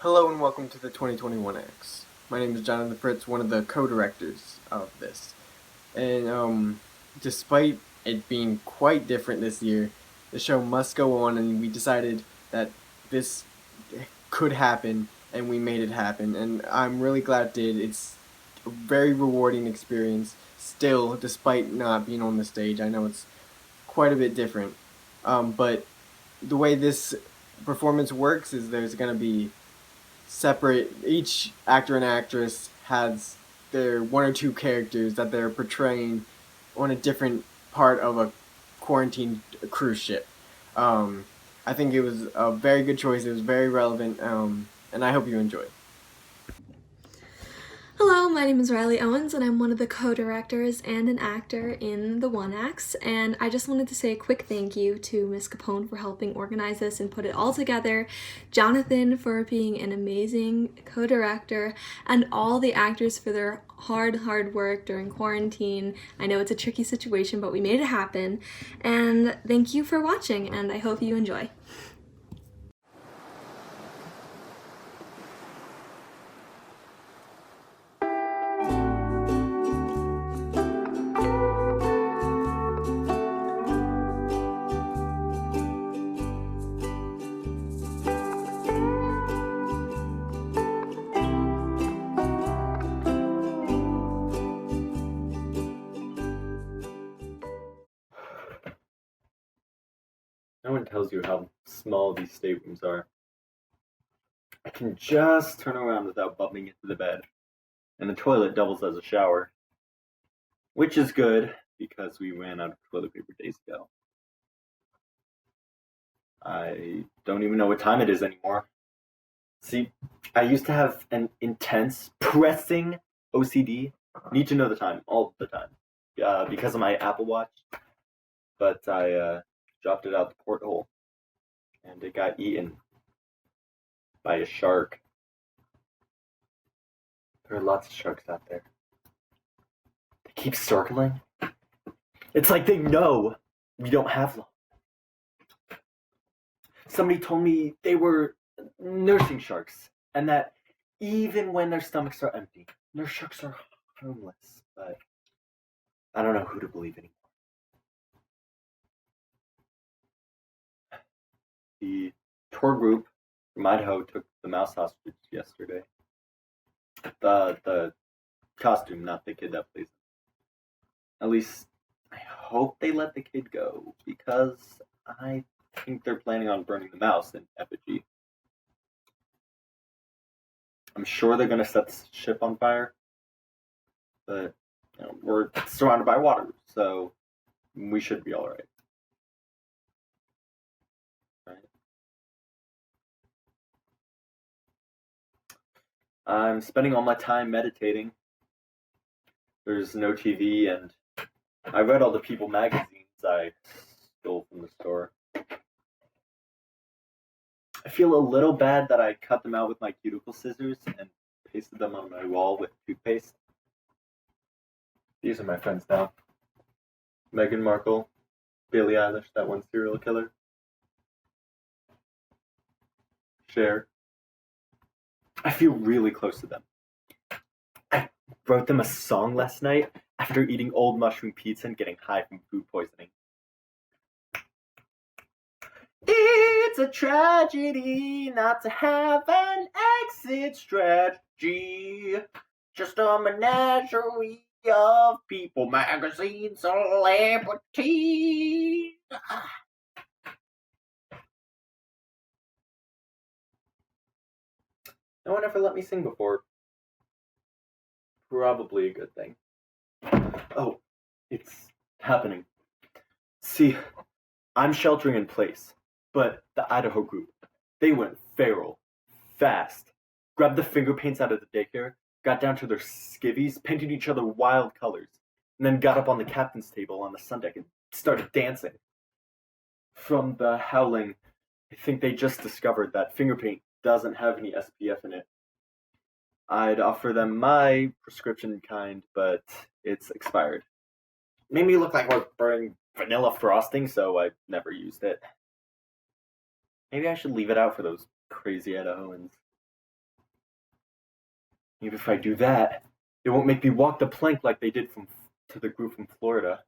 Hello and welcome to the 2021X. My name is Jonathan Fritz, one of the co-directors of this. And despite it being quite different this year, the show must go on, and we decided that this could happen, and we made it happen. And I'm really glad it did. It's a very rewarding experience still, despite not being on the stage. I know it's quite a bit different. But the way this performance works is there's going to be separate. Each actor and actress has their one or two characters that they're portraying on a different part of a quarantine cruise ship. Um, I think it was a very good choice. It was very relevant, and I hope you enjoy. Hello, my name is Riley Owens, and I'm one of the co-directors and an actor in the One Acts. And I just wanted to say a quick thank you to Miss Capone for helping organize this and put it all together, Jonathan for being an amazing co-director, and all the actors for their hard work during quarantine. I know it's a tricky situation, but we made it happen. And thank you for watching, and I hope you enjoy. No one tells you how small these staterooms are. I can just turn around without bumping into the bed, and the toilet doubles as a shower. Which is good, because we ran out of toilet paper days ago. I don't even know what time it is anymore. See, I used to have an intense, pressing OCD. Need to know the time all the time, because of my Apple Watch. But I dropped it out the porthole, and it got eaten by a shark. There are lots of sharks out there. They keep circling. It's like they know we don't have long. Somebody told me they were nursing sharks, and that even when their stomachs are empty, nurse sharks are harmless. But I don't know who to believe anymore. The tour group from Idaho took the mouse hostage yesterday. The costume, not the kid that plays it. At least I hope they let the kid go, because I think they're planning on burning the mouse in effigy. I'm sure they're going to set the ship on fire, but we're surrounded by water, so we should be all right. I'm spending all my time meditating. There's no TV, and I read all the People magazines I stole from the store. I feel a little bad that I cut them out with my cuticle scissors and pasted them on my wall with toothpaste. These are my friends now. Meghan Markle, Billie Eilish, that one serial killer, Cher. I feel really close to them. I wrote them a song last night after eating old mushroom pizza and getting high from food poisoning. It's a tragedy not to have an exit strategy. Just a menagerie of People magazine celebrities. No one ever let me sing before. Probably a good thing. Oh, it's happening. See, I'm sheltering in place, but the Idaho group, they went feral, fast, grabbed the finger paints out of the daycare, got down to their skivvies, painted each other wild colors, and then got up on the captain's table on the sun deck and started dancing. From the howling, I think they just discovered that finger paint doesn't have any SPF in it. I'd offer them my prescription kind, but it's expired. Made me look like I was burning vanilla frosting, so I never used it. Maybe I should leave it out for those crazy Idahoans. Even if I do that, it won't make me walk the plank like they did to the group from Florida.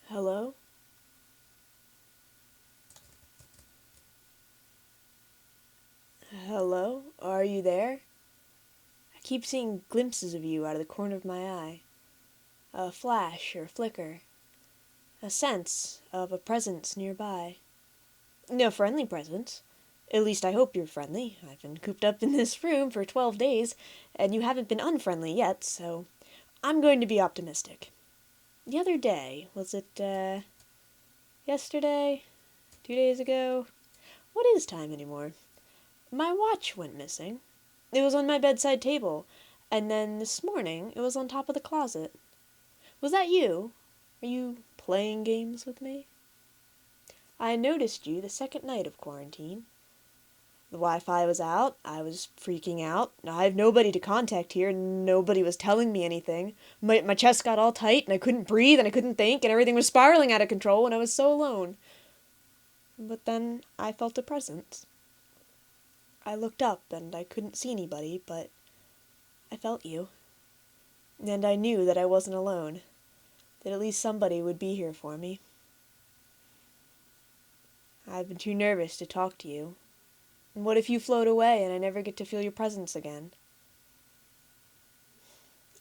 Hello? Hello? Are you there? I keep seeing glimpses of you out of the corner of my eye. A flash or flicker. A sense of a presence nearby. No friendly presence. At least I hope you're friendly. I've been cooped up in this room for 12 days, and you haven't been unfriendly yet, so I'm going to be optimistic. The other day, was it, yesterday? 2 days ago? What is time anymore? My watch went missing. It was on my bedside table, and then this morning it was on top of the closet. Was that you? Are you playing games with me? I noticed you the second night of quarantine. The Wi-Fi was out, I was freaking out, I have nobody to contact here, nobody was telling me anything. My chest got all tight, and I couldn't breathe, and I couldn't think, and everything was spiraling out of control, and I was so alone. But then I felt a presence. I looked up, and I couldn't see anybody, but I felt you. And I knew that I wasn't alone, that at least somebody would be here for me. I've been too nervous to talk to you. And what if you float away and I never get to feel your presence again?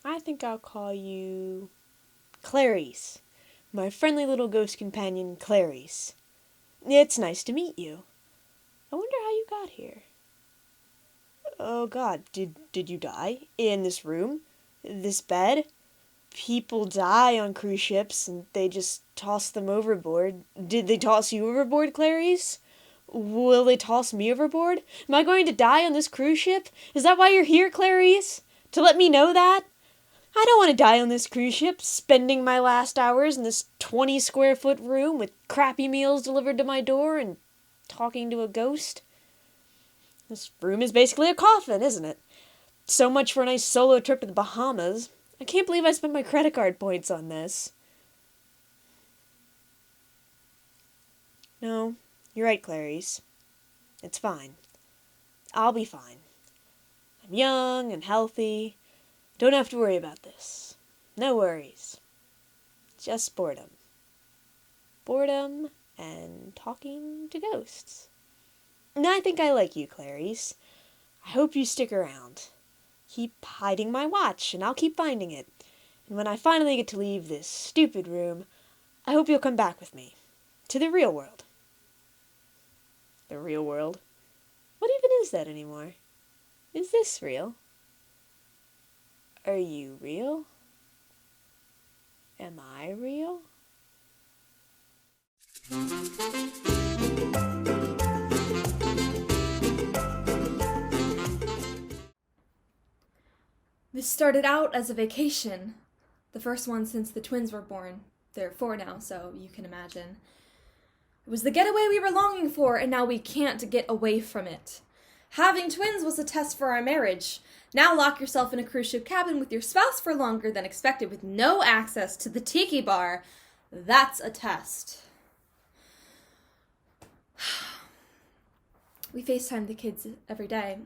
I think I'll call you Clarice, my friendly little ghost companion, Clarice. It's nice to meet you. I wonder how you got here. Oh God, did you die? In this room? This bed? People die on cruise ships and they just toss them overboard. Did they toss you overboard, Clarice? Will they toss me overboard? Am I going to die on this cruise ship? Is that why you're here, Clarice? To let me know that? I don't want to die on this cruise ship, spending my last hours in this 20 square foot room with crappy meals delivered to my door and talking to a ghost. This room is basically a coffin, isn't it? So much for a nice solo trip to the Bahamas. I can't believe I spent my credit card points on this. No, you're right, Clarice. It's fine. I'll be fine. I'm young and healthy. Don't have to worry about this. No worries. Just boredom. Boredom and talking to ghosts. And I think I like you, Clarice. I hope you stick around. Keep hiding my watch, and I'll keep finding it. And when I finally get to leave this stupid room, I hope you'll come back with me. To the real world. The real world? What even is that anymore? Is this real? Are you real? Am I real? This started out as a vacation. The first one since the twins were born. They're 4 now, so you can imagine. It was the getaway we were longing for, and now we can't get away from it. Having twins was a test for our marriage. Now lock yourself in a cruise ship cabin with your spouse for longer than expected with no access to the tiki bar. That's a test. We FaceTime the kids every day.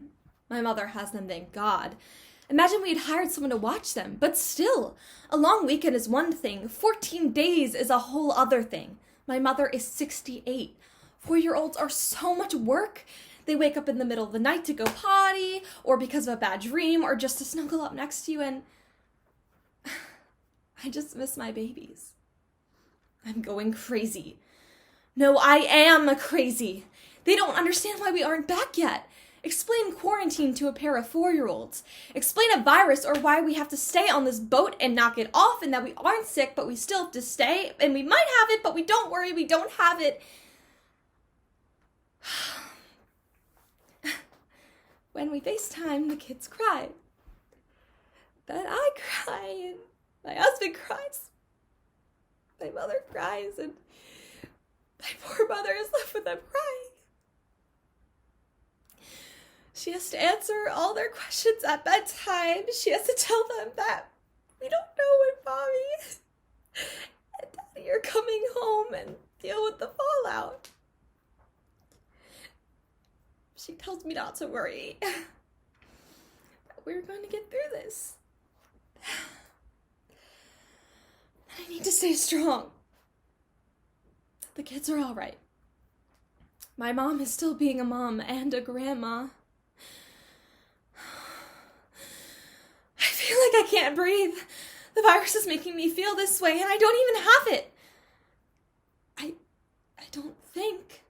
My mother has them, thank God. Imagine we'd hired someone to watch them, but still, a long weekend is one thing, 14 days is a whole other thing. My mother is 68. 4-year-olds are so much work. They wake up in the middle of the night to go potty, or because of a bad dream, or just to snuggle up next to you, and I just miss my babies. I'm going crazy. No, I am crazy. They don't understand why we aren't back yet. Explain quarantine to a pair of 4-year-olds. Explain a virus or why we have to stay on this boat and knock it off, and that we aren't sick, but we still have to stay, and we might have it, but we don't worry, we don't have it. When we FaceTime, the kids cry. Then I cry, and my husband cries. My mother cries, and my poor mother is left with them crying. She has to answer all their questions at bedtime. She has to tell them that we don't know when Mommy and Daddy are coming home and deal with the fallout. She tells me not to worry. That we're going to get through this. I need to stay strong. The kids are all right. My mom is still being a mom and a grandma. I feel like I can't breathe. The virus is making me feel this way, and I don't even have it. I don't think.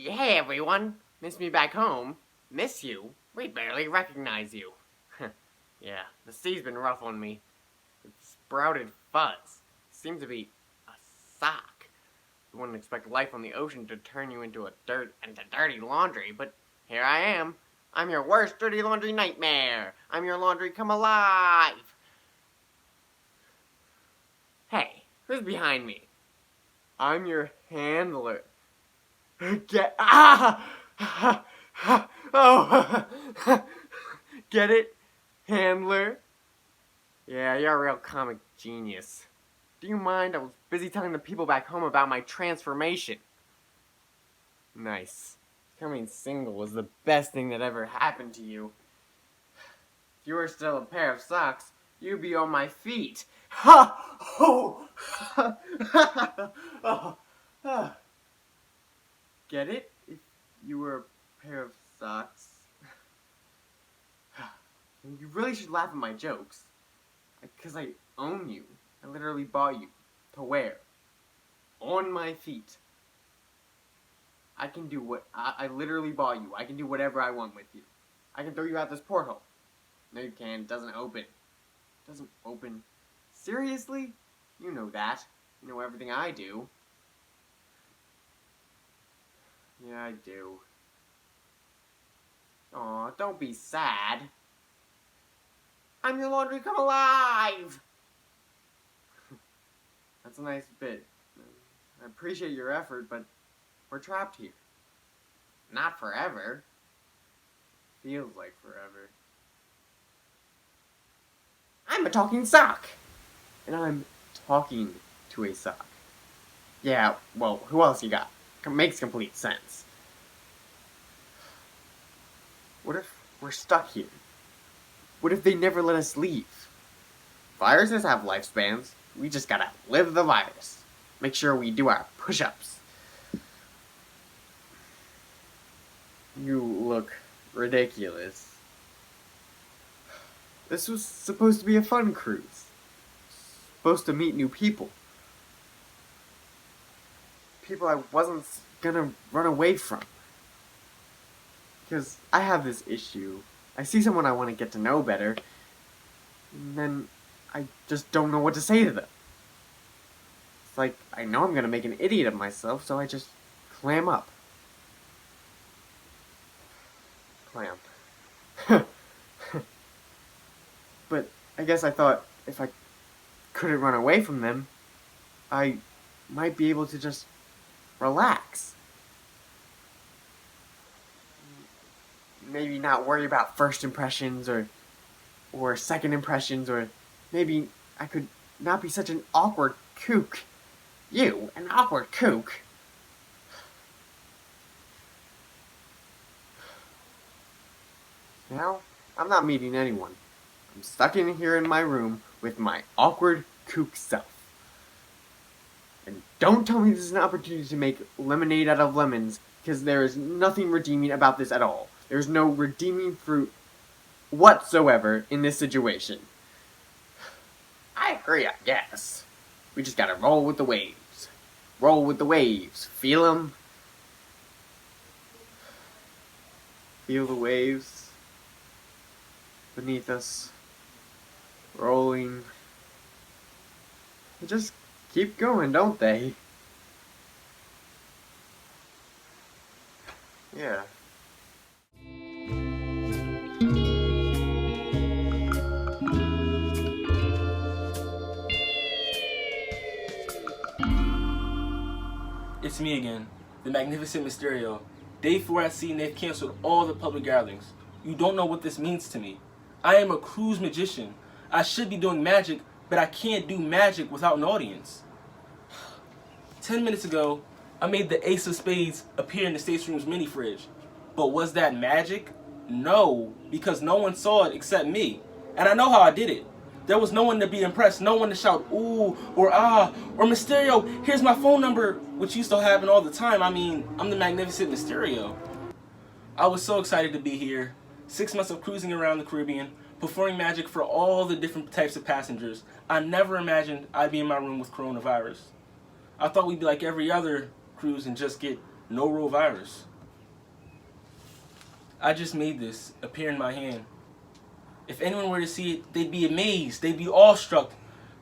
Hey everyone! Miss me back home? Miss you? We barely recognize you. Yeah, the sea's been rough on me. It's sprouted fuzz. Seems to be a sock. You wouldn't expect life on the ocean to turn you into dirty laundry, but here I am. I'm your worst dirty laundry nightmare. I'm your laundry come alive. Hey, who's behind me? I'm your handler. Get oh get it, handler? Yeah, you're a real comic genius. Do you mind? I was busy telling the people back home about my transformation. Nice. Becoming single was the best thing that ever happened to you. If you were still a pair of socks, you'd be on my feet. Ha! Oh! Oh. Get it? If you were a pair of socks. You really should laugh at my jokes. Because I own you. I literally bought you to wear. On my feet. I can do what... I literally bought you. I can do whatever I want with you. I can throw you out this porthole. No, you can't. It doesn't open. It doesn't open. Seriously? You know that. You know everything I do. Yeah, I do. Aw, don't be sad. I'm your laundry come alive! That's a nice bit. I appreciate your effort, but we're trapped here. Not forever. Feels like forever. I'm a talking sock! And I'm talking to a sock. Yeah, well, who else you got? Makes complete sense. What if we're stuck here? What if they never let us leave? Viruses have lifespans. We just gotta live the virus. Make sure we do our push-ups. You look ridiculous. This was supposed to be a fun cruise. Supposed to meet new people. People I wasn't gonna run away from. Because I have this issue. I see someone I want to get to know better, and then I just don't know what to say to them. It's like, I know I'm gonna make an idiot of myself, so I just clam up. Clam. But I guess I thought if I couldn't run away from them, I might be able to just relax. Maybe not worry about first impressions or second impressions, or maybe I could not be such an awkward kook. You, an awkward kook. Now, I'm not meeting anyone. I'm stuck in here in my room with my awkward kook self. And don't tell me this is an opportunity to make lemonade out of lemons, because there is nothing redeeming about this at all. There's no redeeming fruit whatsoever in this situation. I agree, I guess. We just gotta roll with the waves. Roll with the waves. Feel them? Feel the waves beneath us. Rolling. They just keep going, don't they? Yeah. It's me again, the Magnificent Mysterio. Day 4 at sea and they've canceled all the public gatherings. You don't know what this means to me. I am a cruise magician. I should be doing magic, but I can't do magic without an audience. 10 minutes ago, I made the Ace of Spades appear in the stateroom's mini fridge. But was that magic? No, because no one saw it except me. And I know how I did it. There was no one to be impressed, no one to shout ooh or ah or Mysterio, here's my phone number, which used to happen all the time. I mean, I'm the Magnificent Mysterio. I was so excited to be here. 6 months of cruising around the Caribbean, performing magic for all the different types of passengers. I never imagined I'd be in my room with coronavirus. I thought we'd be like every other cruise and just get no real virus. I just made this appear in my hand. If anyone were to see it, they'd be amazed, they'd be awestruck.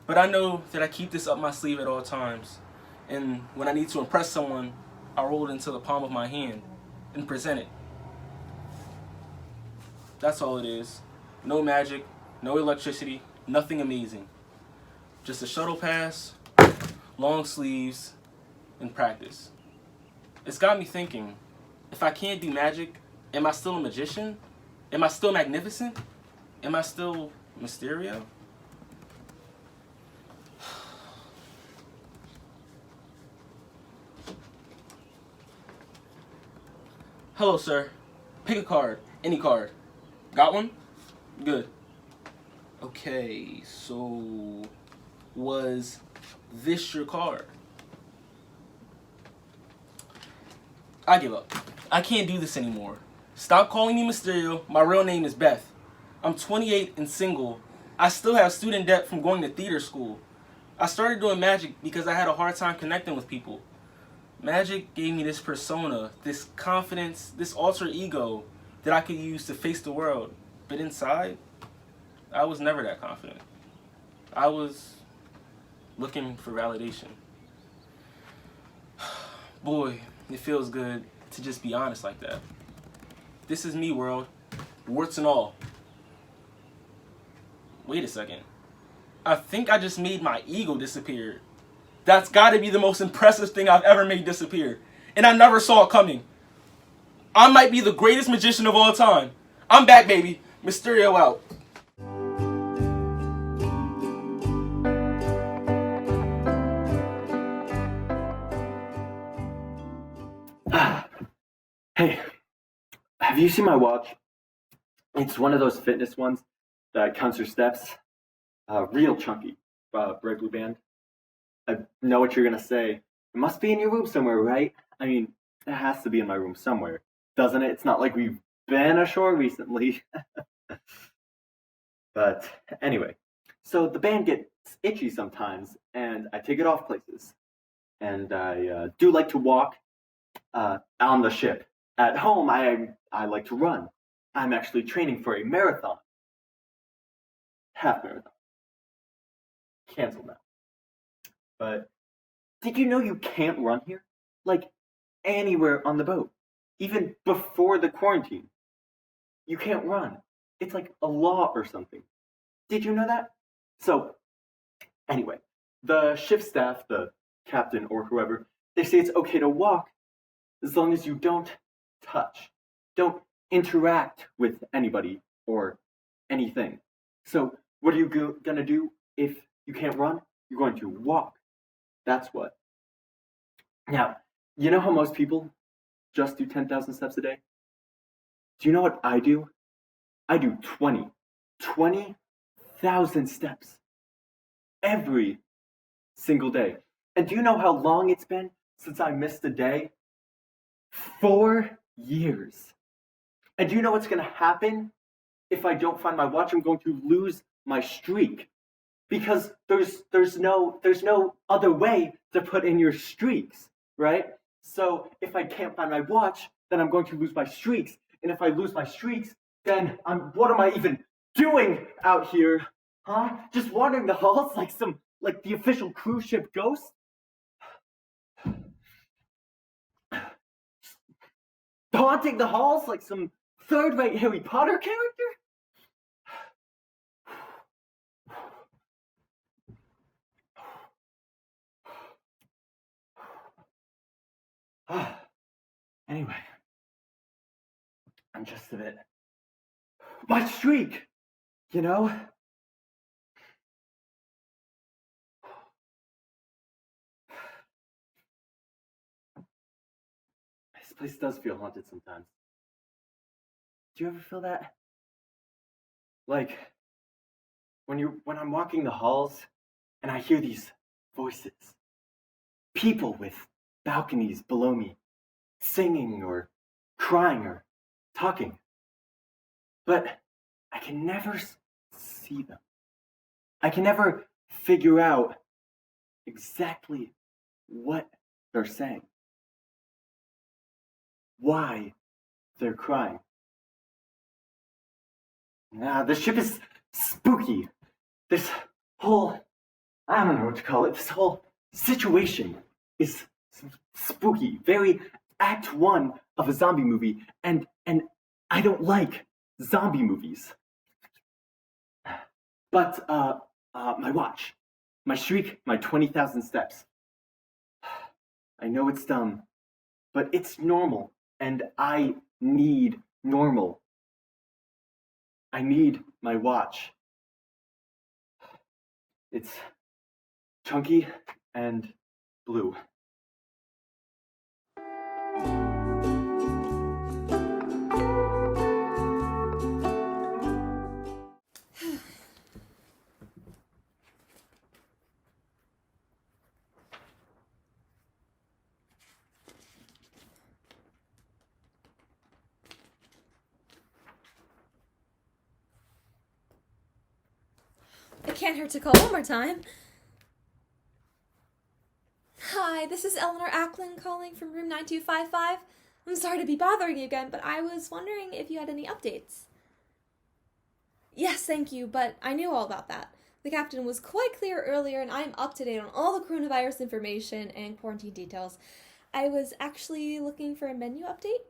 But I know that I keep this up my sleeve at all times. And when I need to impress someone, I roll it into the palm of my hand and present it. That's all it is. No magic, no electricity, nothing amazing. Just a shuttle pass, long sleeves, and practice. It's got me thinking, if I can't do magic, am I still a magician? Am I still magnificent? Am I still Mysterio? Hello, sir. Pick a card. Any card. Got one? Good. Okay, so was this your card? I give up. I can't do this anymore. Stop calling me Mysterio. My real name is Beth. I'm 28 and single. I still have student debt from going to theater school. I started doing magic because I had a hard time connecting with people. Magic gave me this persona, this confidence, this alter ego that I could use to face the world. But inside, I was never that confident. I was looking for validation. Boy, it feels good to just be honest like that. This is me, world. Warts and all. Wait a second. I think I just made my ego disappear. That's gotta be the most impressive thing I've ever made disappear. And I never saw it coming. I might be the greatest magician of all time. I'm back, baby. Mysterio out. Hey, have you seen my watch? It's one of those fitness ones that counts your steps. Real chunky. Bright blue band. I know what you're gonna say. It must be in your room somewhere, right? I mean, it has to be in my room somewhere, doesn't it? It's not like we've been ashore recently. But anyway, so the band gets itchy sometimes, and I take it off places. And I do like to walk on the ship. At home, I like to run. I'm actually training for a marathon. Half marathon. Canceled now. But did you know you can't run here? Like anywhere on the boat. Even before the quarantine. You can't run. It's like a law or something. Did you know that? So, anyway, the ship staff, the captain or whoever, they say it's okay to walk as long as you don't touch. Don't interact with anybody or anything. So, what are you gonna do if you can't run? You're going to walk. That's what. Now, you know how most people just do 10,000 steps a day? Do you know what I do? I do 20,000 steps every single day. And do you know how long it's been since I missed a day? 4 years. And do you know what's going to happen if I don't find my watch? I'm going to lose my streak. Because there's no other way to put in your streaks, right? So if I can't find my watch, then I'm going to lose my streaks. And if I lose my streaks, then what am I even doing out here? Huh? Just wandering the halls like the official cruise ship ghost? Haunting the halls like some third-rate Harry Potter character? Anyway, I'm just a bit... My streak! You know? This place does feel haunted sometimes. Do you ever feel that? Like, when I'm walking the halls and I hear these voices. People with balconies below me, singing or crying or talking. But I can never see them. I can never figure out exactly what they're saying. Why they're crying. The ship is spooky. This whole, I don't know what to call it, this whole situation is spooky. Very Act 1 of a zombie movie, and I don't like zombie movies. But, my watch, my shriek, my 20,000 steps. I know it's dumb, but it's normal, and I need normal. I need my watch. It's chunky and blue. It can't hurt to call one more time. Hi, this is Eleanor Ackland calling from room 9255. I'm sorry to be bothering you again, but I was wondering if you had any updates. Yes, thank you, but I knew all about that. The captain was quite clear earlier, and I'm up to date on all the coronavirus information and quarantine details. I was actually looking for a menu update.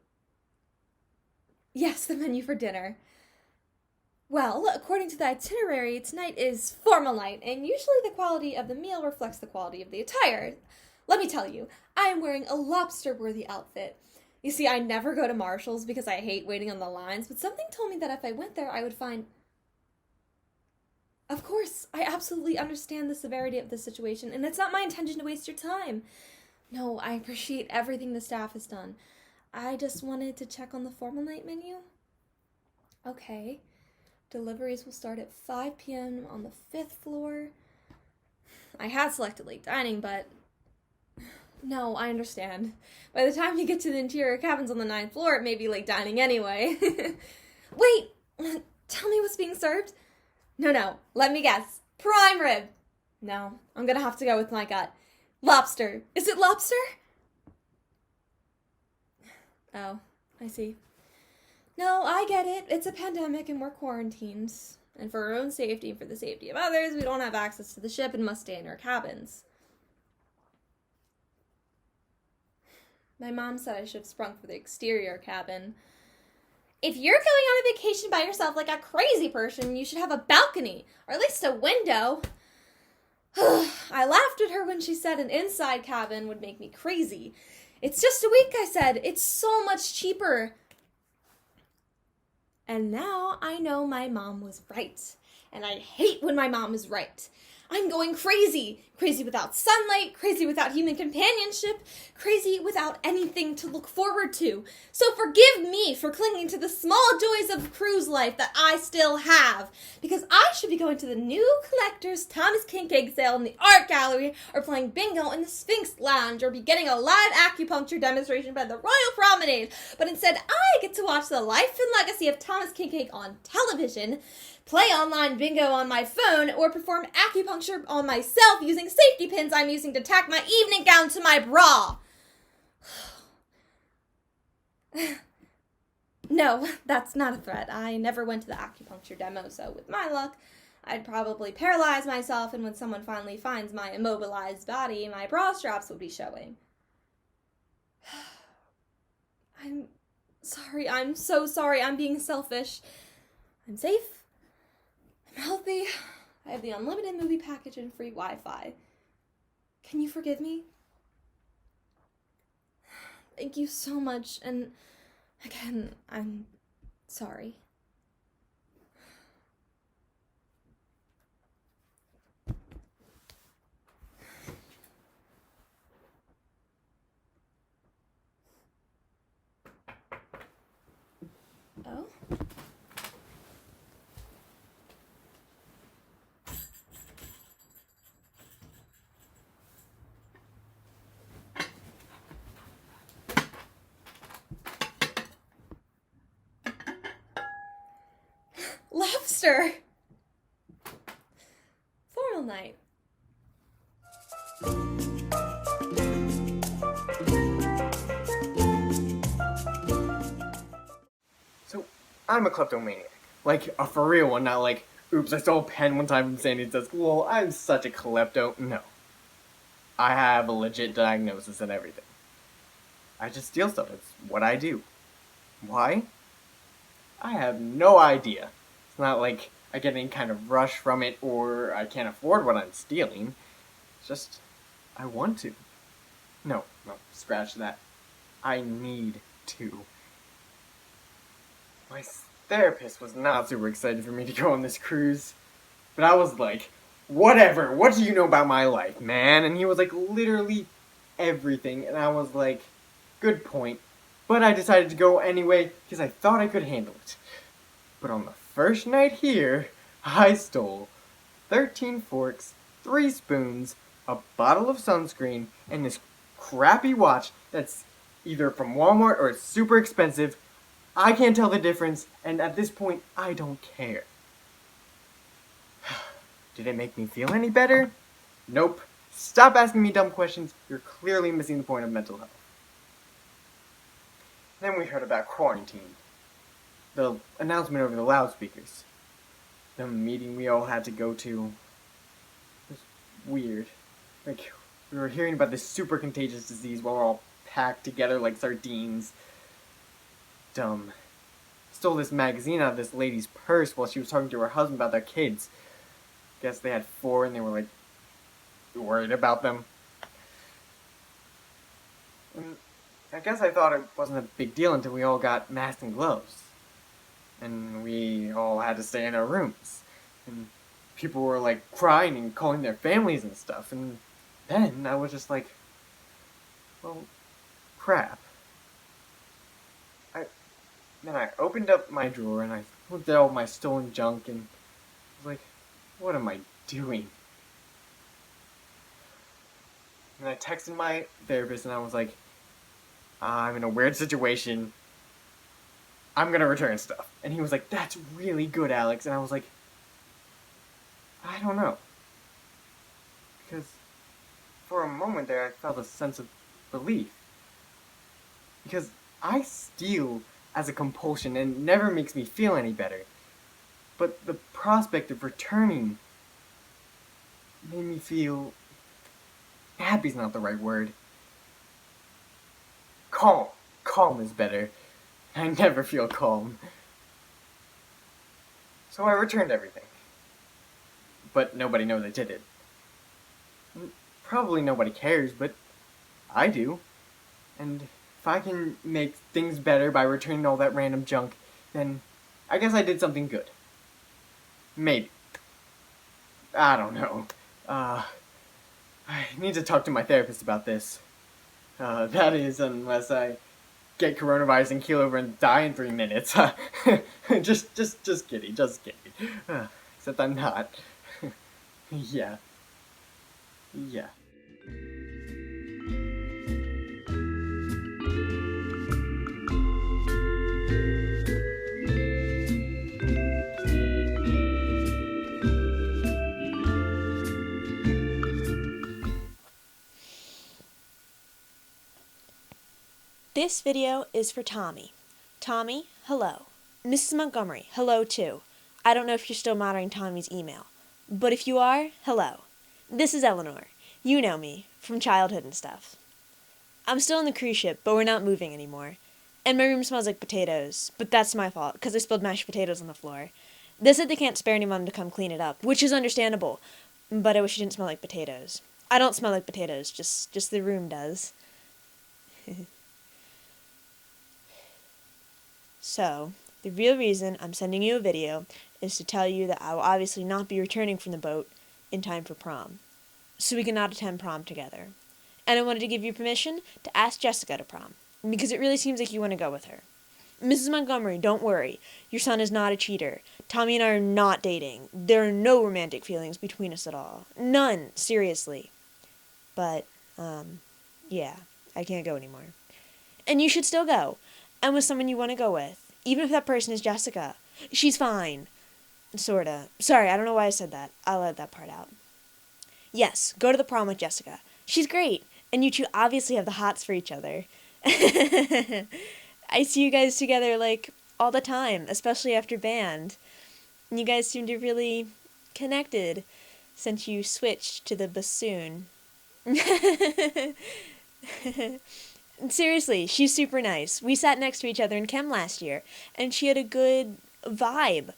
Yes, the menu for dinner. Well, according to the itinerary, tonight is formal night, and usually the quality of the meal reflects the quality of the attire. Let me tell you, I am wearing a lobster-worthy outfit. You see, I never go to Marshall's because I hate waiting on the lines, but something told me that if I went there, I would find... Of course, I absolutely understand the severity of the situation, and it's not my intention to waste your time. No, I appreciate everything the staff has done. I just wanted to check on the formal night menu. Okay. Deliveries will start at 5 p.m. on the 5th floor. I had selected late dining, but... No, I understand. By the time you get to the interior cabins on the 9th floor, it may be late dining anyway. Wait! Tell me what's being served? No, let me guess. Prime rib! No, I'm gonna have to go with my gut. Lobster. Is it lobster? Oh, I see. No, I get it. It's a pandemic and we're quarantined. And for our own safety and for the safety of others, we don't have access to the ship and must stay in our cabins. My mom said I should have sprung for the exterior cabin. If you're going on a vacation by yourself like a crazy person, you should have a balcony, or at least a window. I laughed at her when she said an inside cabin would make me crazy. It's just a week, I said. It's so much cheaper. And now I know my mom was right. And I hate when my mom is right. I'm going crazy. Crazy without sunlight, crazy without human companionship, crazy without anything to look forward to. So forgive me for clinging to the small joys of cruise life that I still have. Because I should be going to the new collector's Thomas Kincaid sale in the art gallery, or playing bingo in the Sphinx Lounge, or be getting a live acupuncture demonstration by the Royal Promenade. But instead, I get to watch the life and legacy of Thomas Kincaid on television, play online bingo on my phone, or perform acupuncture on myself using safety pins I'm using to tack my evening gown to my bra. No, that's not a threat. I never went to the acupuncture demo, so with my luck, I'd probably paralyze myself, and when someone finally finds my immobilized body, my bra straps would be showing. I'm sorry. I'm so sorry. I'm being selfish. I'm safe. I'm healthy. I have the unlimited movie package and free Wi-Fi. Can you forgive me? Thank you so much, and again, I'm sorry. Oh? Lobster! Floral night. So, I'm a kleptomaniac. Like, a for real one, not like, oops, I stole a pen one time from Sandy's desk. Well, I'm such a klepto. No. I have a legit diagnosis and everything. I just steal stuff. It's what I do. Why? I have no idea. It's not like I get any kind of rush from it or I can't afford what I'm stealing. It's just, I want to. No, scratch that. I need to. My therapist was not super excited for me to go on this cruise. But I was like, whatever, what do you know about my life, man? And he was like, literally everything. And I was like, good point. But I decided to go anyway because I thought I could handle it. But on the first night here, I stole 13 forks, 3 spoons, a bottle of sunscreen, and this crappy watch that's either from Walmart or it's super expensive. I can't tell the difference, and at this point, I don't care. Did it make me feel any better? Nope. Stop asking me dumb questions. You're clearly missing the point of mental health. Then we heard about quarantine. The announcement over the loudspeakers. The meeting we all had to go to. It was weird. Like, we were hearing about this super contagious disease while we're all packed together like sardines. Dumb. Stole this magazine out of this lady's purse while she was talking to her husband about their kids. Guess they had 4 and they were like worried about them. And I guess I thought it wasn't a big deal until we all got masks and gloves. And we all had to stay in our rooms. And people were like crying and calling their families and stuff. And then I was just like, well, crap. Then I opened up my drawer and I looked at all my stolen junk and was like, what am I doing? And I texted my therapist and I was like, I'm in a weird situation. I'm gonna return stuff. And he was like, that's really good, Alex. And I was like, I don't know. Because for a moment there I felt a sense of relief. Because I steal as a compulsion and it never makes me feel any better. But the prospect of returning made me feel... happy's not the right word. Calm. Calm is better. I never feel calm. So I returned everything. But nobody knows I did it. Probably nobody cares, but I do. And if I can make things better by returning all that random junk, then I guess I did something good. Maybe. I don't know. I need to talk to my therapist about this. That is, unless I get coronavirus and keel over and die in 3 minutes. just kidding, just kidding. Except I'm not. Yeah. This video is for Tommy. Tommy, hello. Mrs. Montgomery, hello too. I don't know if you're still monitoring Tommy's email, but if you are, hello. This is Eleanor. You know me, from childhood and stuff. I'm still on the cruise ship, but we're not moving anymore. And my room smells like potatoes, but that's my fault, because I spilled mashed potatoes on the floor. They said they can't spare anyone to come clean it up, which is understandable, but I wish it didn't smell like potatoes. I don't smell like potatoes, just the room does. So, the real reason I'm sending you a video is to tell you that I will obviously not be returning from the boat in time for prom, so we cannot attend prom together. And I wanted to give you permission to ask Jessica to prom, because it really seems like you want to go with her. Mrs. Montgomery, don't worry. Your son is not a cheater. Tommy and I are not dating. There are no romantic feelings between us at all. None, seriously. But, yeah, I can't go anymore. And you should still go. And with someone you want to go with. Even if that person is Jessica. She's fine. Sorta. Sorry, I don't know why I said that. I'll edit that part out. Yes, go to the prom with Jessica. She's great. And you two obviously have the hots for each other. I see you guys together, like, all the time, especially after band. And you guys seem to really connected since you switched to the bassoon. Seriously, she's super nice. We sat next to each other in chem last year, and she had a good vibe.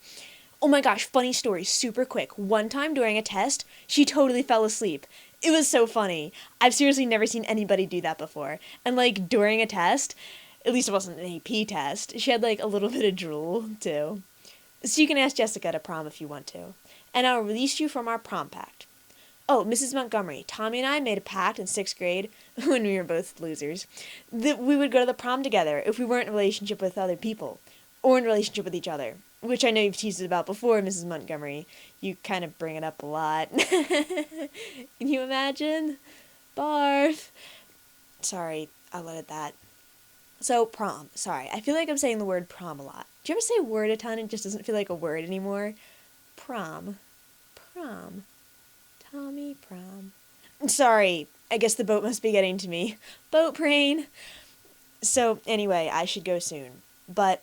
Oh my gosh, funny story, super quick. One time during a test, she totally fell asleep. It was so funny. I've seriously never seen anybody do that before. And like during a test, at least it wasn't an AP test, she had like a little bit of drool too. So you can ask Jessica to prom if you want to. And I'll release you from our prom pact. Oh, Mrs. Montgomery, Tommy and I made a pact in 6th grade, when we were both losers, that we would go to the prom together if we weren't in a relationship with other people, or in a relationship with each other, which I know you've teased about before, Mrs. Montgomery. You kind of bring it up a lot. Can you imagine? Barf. Sorry, I'll edit that. So, prom. Sorry, I feel like I'm saying the word prom a lot. Do you ever say word a ton and it just doesn't feel like a word anymore? Prom. Prom. Tommy prom. Sorry, I guess the boat must be getting to me. Boat brain. So, anyway, I should go soon. But,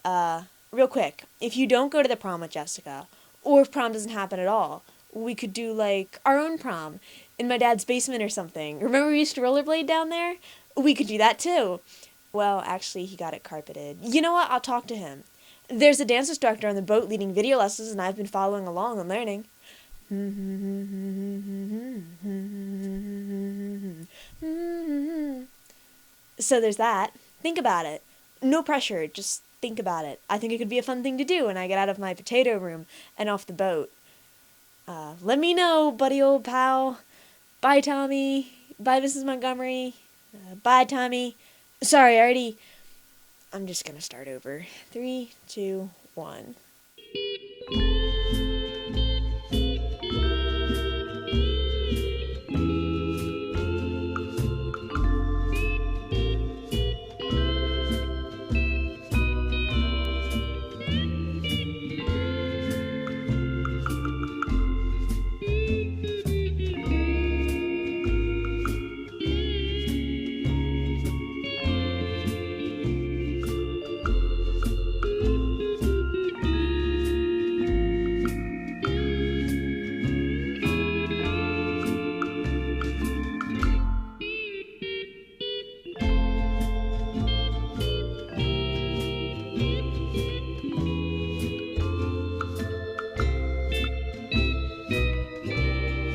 real quick, if you don't go to the prom with Jessica, or if prom doesn't happen at all, we could do, like, our own prom in my dad's basement or something. Remember we used to rollerblade down there? We could do that too. Well, actually, he got it carpeted. You know what? I'll talk to him. There's a dance instructor on the boat leading video lessons, and I've been following along and learning. So there's that. Think about it. No pressure, just think about it. I think it could be a fun thing to do when I get out of my potato room and off the boat. Let me know, buddy old pal. Bye, Tommy. Bye, Mrs. Montgomery. Bye, Tommy. Sorry, I'm just gonna start over. 3, 2, 1.